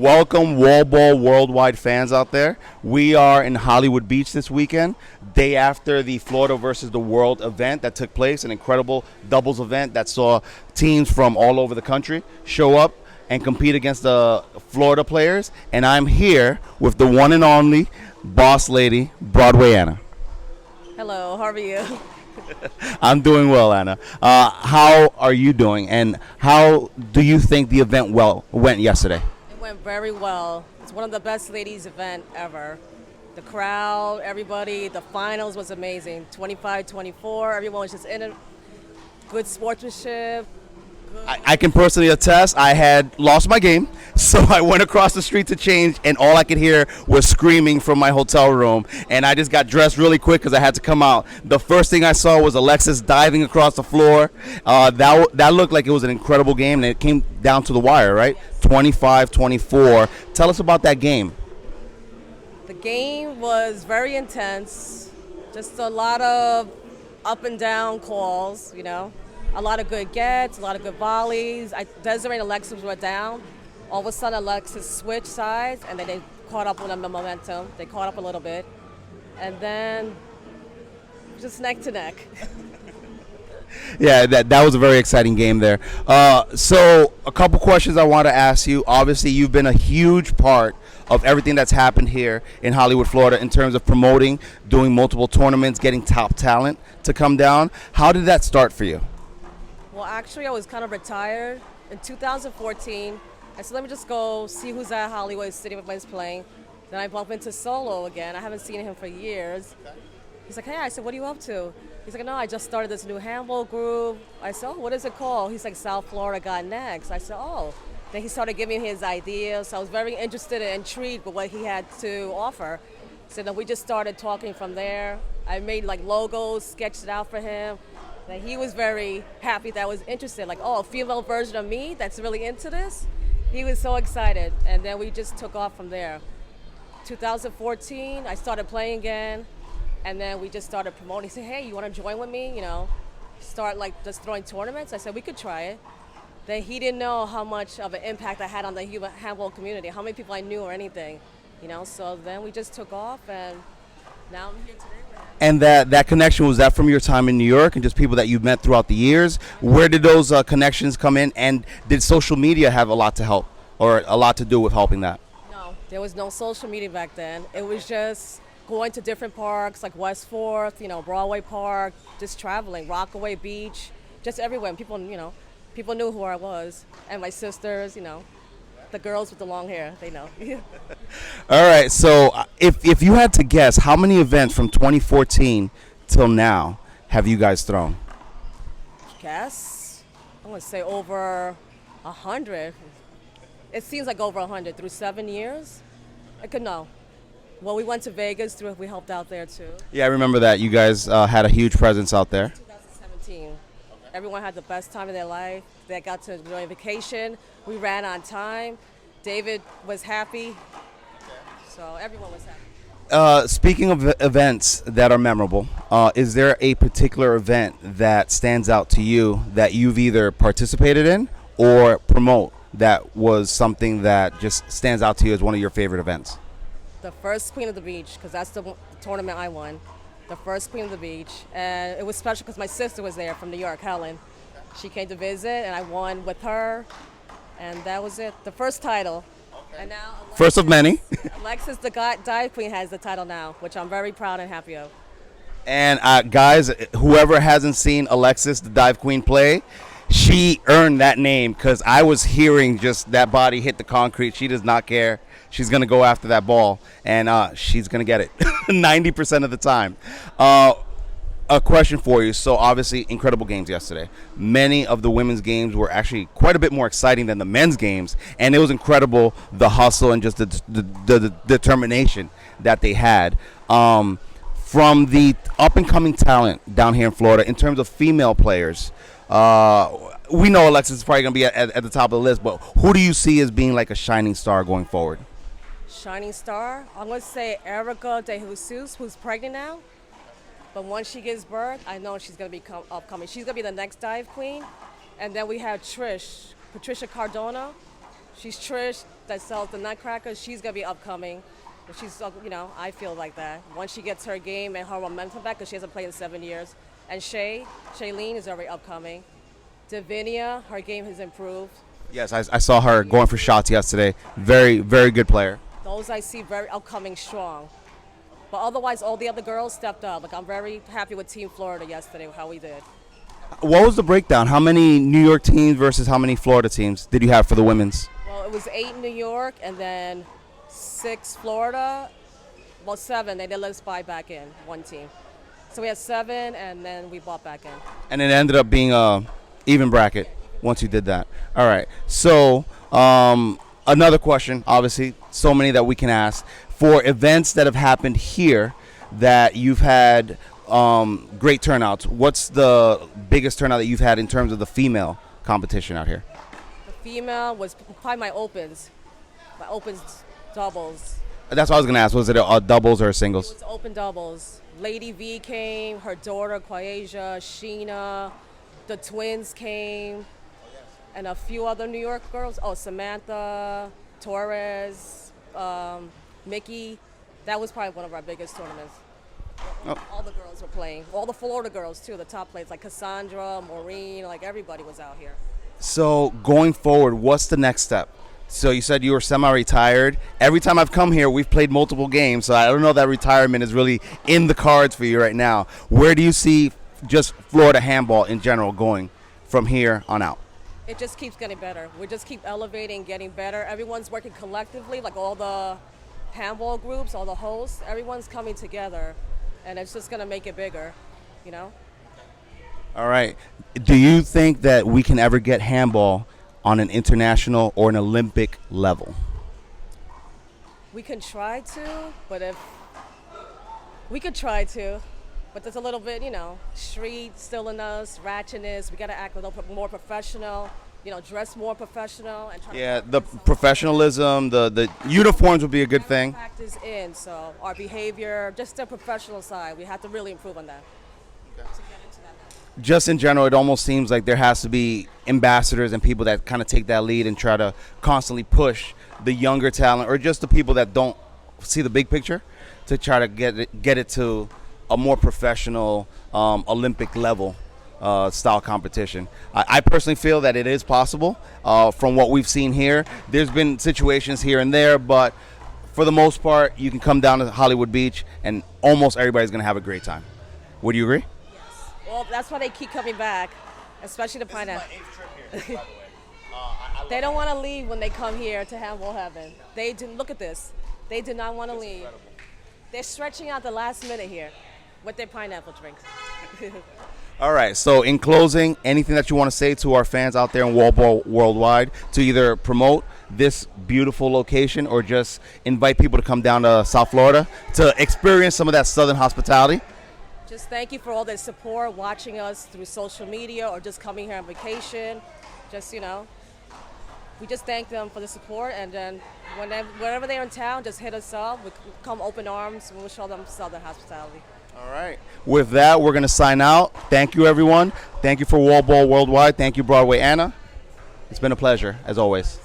Welcome, WallBall worldwide fans out there. We are in Hollywood Beach this weekend, day after the Florida versus the World event that took place, an incredible doubles event that saw teams from all over the country show up and compete against the Florida players. And I'm here with the one and only boss lady, Broadway Anna. Hello, how are you? I'm doing well, Anna. How are you doing, and how do you think the event went yesterday? It went very well. It's one of the best ladies event ever. The crowd, everybody, the finals was amazing. 25-24, everyone was just in it. Good sportsmanship. I can personally attest, I had lost my game, so I went across the street to change, and all I could hear was screaming from my hotel room, and I just got dressed really quick because I had to come out. The first thing I saw was Alexis diving across the floor. That looked like it was an incredible game, and it came down to the wire, right? 25-24. Tell us about that game. The game was very intense. Just a lot of up and down calls, you know. A lot of good gets, a lot of good volleys. Desiree and Alexis were down. All of a sudden, Alexis switched sides, and then they caught up with the momentum. They caught up a little bit. And then just neck to neck. Yeah, that was a very exciting game there. So a couple questions I want to ask you. Obviously, you've been a huge part of everything that's happened here in Hollywood, Florida, in terms of promoting, doing multiple tournaments, getting top talent to come down. How did that start for you? Well, actually, I was kind of retired. In 2014, I said, let me just go see who's at Hollywood City when he's playing. Then I bumped into Solo again. I haven't seen him for years. He's like, hey, I said, what are you up to? He's like, no, I just started this new handball group. I said, oh, what is it called? He's like, South Florida Got Next. I said, oh. Then he started giving me his ideas. So I was very interested and intrigued with what he had to offer. So then we just started talking from there. I made like logos, sketched it out for him. And he was very happy that I was interested. Like, oh, a female version of me that's really into this? He was so excited. And then we just took off from there. 2014, I started playing again. And then we just started promoting. He said, hey, you want to join with me? You know, start like just throwing tournaments. I said, we could try it. Then he didn't know how much of an impact I had on the human handball community, how many people I knew or anything. You know, so then we just took off, and now I'm here today. And that connection, was that from your time in New York and just people that you've met throughout the years? Where did those connections come in, and did social media have a lot to help or a lot to do with helping that? No, there was no social media back then. It was just going to different parks like West Fourth, you know, Broadway Park, just traveling, Rockaway Beach, just everywhere. And people, you know, people knew who I was, and my sisters, you know. The girls with the long hair, they know. All right, so if you had to guess, how many events from 2014 till now have you guys thrown? Guess, I want to say over 100. It seems like over 100 through 7 years. I could know. Well, we went to Vegas, we helped out there too. Yeah, I remember that. You guys had a huge presence out there. 2017. Everyone had the best time of their life. They got to enjoy vacation. We ran on time. David was happy. So everyone was happy. Speaking of events that are memorable, is there a particular event that stands out to you that you've either participated in or promote that was something that just stands out to you as one of your favorite events? The first Queen of the Beach, because that's the tournament I won. The first Queen of the Beach. And it was special because my sister was there from New York, Helen. She came to visit, and I won with her. And that was it. The first title. Okay. And now Alexis, first of many. Alexis, the dive queen, has the title now, which I'm very proud and happy of. And guys, whoever hasn't seen Alexis, the dive queen, play, she earned that name because I was hearing just that body hit the concrete. She does not care. She's going to go after that ball, and she's going to get it 90% of the time. A question for you. So obviously, incredible games yesterday. Many of the women's games were actually quite a bit more exciting than the men's games, and it was incredible, the hustle and just the determination that they had. From the up-and-coming talent down here in Florida, in terms of female players, we know Alexis is probably going to be at the top of the list, but who do you see as being like a shining star going forward? Shining star? I'm going to say Erica De Jesus, who's pregnant now. But once she gives birth, I know she's going to be upcoming. She's going to be the next dive queen. And then we have Patricia Cardona. She's Trish, that sells the Nutcrackers, she's gonna be upcoming. She's, I feel like that. Once she gets her game and her momentum back, because she hasn't played in 7 years. And Shailene is already upcoming. Davinia, her game has improved. Yes, I saw her going for shots yesterday. Very, very good player. Those I see very upcoming strong. But otherwise, all the other girls stepped up. Like, I'm very happy with Team Florida yesterday, how we did. What was the breakdown? How many New York teams versus how many Florida teams did you have for the women's? Well, it was 8 in New York and then 6 Florida. Well, 7. They let us buy back in, one team. So we had 7, and then we bought back in. And it ended up being a even bracket once you did that. All right. So another question, obviously, so many that we can ask. For events that have happened here that you've had great turnouts, what's the biggest turnout that you've had in terms of the female competition out here? The female was probably my opens doubles. That's what I was going to ask. Was it a doubles or a singles? It was open doubles. Lady V came, her daughter Quasia, Sheena, the twins came, and a few other New York girls. Oh, Samantha, Torres, Mickey. That was probably one of our biggest tournaments. All the girls were playing. All the Florida girls, too, the top players, like Cassandra, Maureen, like everybody was out here. So going forward, what's the next step? So you said you were semi-retired. Every time I've come here, we've played multiple games, so I don't know that retirement is really in the cards for you right now. Where do you see just Florida handball in general going from here on out? It just keeps getting better. We just keep elevating, getting better. Everyone's working collectively, like all the handball groups, all the hosts. Everyone's coming together, and it's just going to make it bigger, you know? All right. Do you think that we can ever get handball on an international or an Olympic level? We can try to, but there's a little bit, street still in us, ratchetness. We got to act a little bit more professional, dress more professional. And try the professionalism, the uniforms would be a good thing. Practice in, so our behavior, just the professional side, we have to really improve on that. Okay. To get into that. Just in general, it almost seems like there has to be ambassadors and people that kind of take that lead and try to constantly push the younger talent or just the people that don't see the big picture to try to get it to a more professional Olympic level style competition. I personally feel that it is possible from what we've seen here. There's been situations here and there, but for the most part, you can come down to Hollywood Beach and almost everybody's going to have a great time. Would you agree? Yes. Well, that's why they keep coming back, especially the Pineapple. This is my 8th trip here, by the way. They don't want to leave when they come here to Handball Heaven. They do. Look at this. They do not want to leave. Incredible. They're stretching out the last minute here with their pineapple drinks. All right, so in closing, anything that you want to say to our fans out there in WallBall worldwide to either promote this beautiful location or just invite people to come down to South Florida to experience some of that Southern hospitality? Just thank you for all the support, watching us through social media or just coming here on vacation. Just, we just thank them for the support, and then whenever they're in town, just hit us up. We come open arms, and we'll show them Southern hospitality. All right. With that, we're going to sign out. Thank you, everyone. Thank you for WallBall Worldwide. Thank you, Broadway Anna. It's been a pleasure, as always.